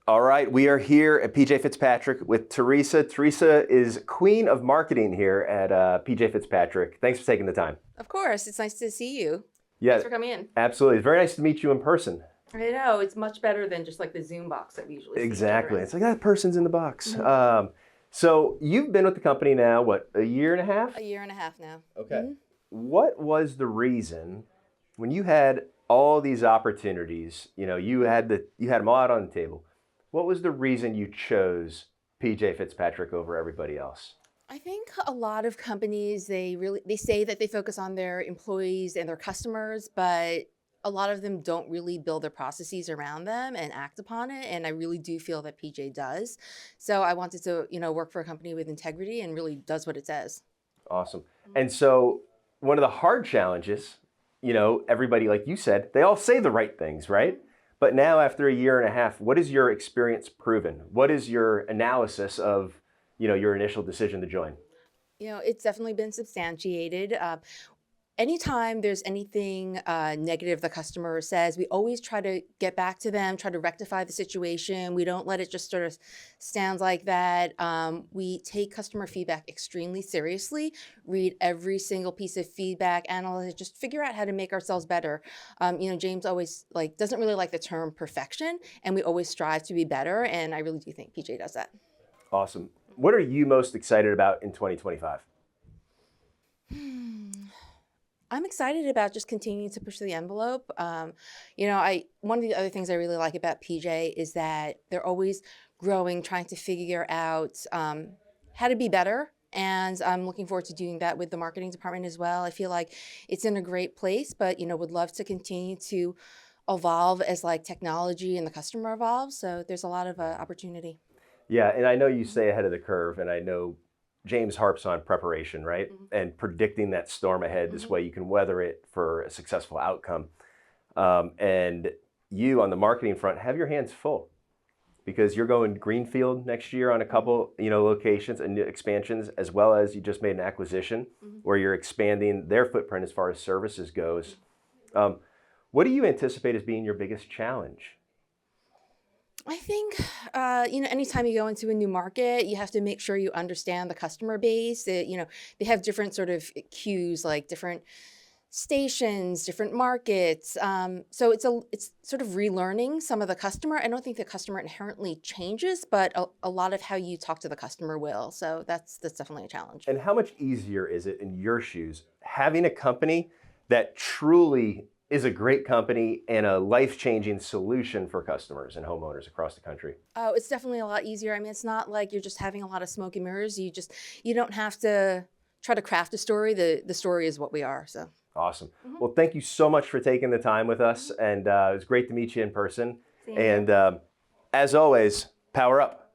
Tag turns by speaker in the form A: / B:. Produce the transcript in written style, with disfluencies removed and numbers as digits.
A: All right, we are here at PJ Fitzpatrick with Teresa. Teresa is queen of marketing here at PJ Fitzpatrick. Thanks for taking the time.
B: Of course, it's nice to see you.
A: Yeah,
B: Thanks for coming in.
A: absolutely. It's very nice to meet you in person.
B: I know, it's much better than just like the Zoom box that we usually see each other
A: Exactly.
B: in.
A: It's like that person's in the box. So you've been with the company now, what, a year and a half?
B: A year and a half now.
A: Okay. What was the reason when you had all these opportunities, you had them all out on the table. What was the reason you chose PJ Fitzpatrick over everybody else?
B: I think a lot of companies, they say that they focus on their employees and their customers, but a lot of them don't really build their processes around them and act upon it. And I really do feel that PJ does. So I wanted to, work for a company with integrity and really does what it says.
A: Awesome. And so one of the hard challenges, everybody, like you said, they all say the right things, right? But now after a year and a half, what is your experience proven? What is your analysis of, your initial decision to join?
B: It's definitely been substantiated. Anytime there's anything negative the customer says, we always try to get back to them, try to rectify the situation. We don't let it just sort of stand like that. We take customer feedback extremely seriously, read every single piece of feedback, analyze it, just figure out how to make ourselves better. James always doesn't really like the term perfection, and we always strive to be better, and I really do think PJ does that.
A: Awesome. What are you most excited about in 2025?
B: I'm excited about just continuing to push the envelope. One of the other things I really like about PJ is that they're always growing, trying to figure out how to be better. And I'm looking forward to doing that with the marketing department as well. I feel like it's in a great place, but would love to continue to evolve as technology and the customer evolves. So there's a lot of opportunity.
A: Yeah, and I know you stay ahead of the curve, and I know James harps on preparation, right? And predicting that storm ahead. This way you can weather it for a successful outcome. And you on the marketing front have your hands full because you're going greenfield next year on a couple, locations and expansions, as well as you just made an acquisition where you're expanding their footprint as far as services goes. What do you anticipate as being your biggest challenge?
B: I think, anytime you go into a new market, you have to make sure you understand the customer base. They have different sort of cues, like different stations, different markets. So it's sort of relearning some of the customer. I don't think the customer inherently changes, but a lot of how you talk to the customer will. So that's definitely a challenge.
A: And how much easier is it in your shoes having a company that truly is a great company and a life-changing solution for customers and homeowners across the country?
B: Oh, it's definitely a lot easier. I mean, it's not like you're just having a lot of smoke and mirrors. You don't have to try to craft a story. The story is what we are. So
A: awesome. Well, thank you so much for taking the time with us, and it was great to meet you in person.
B: Same here.
A: And as always, power up.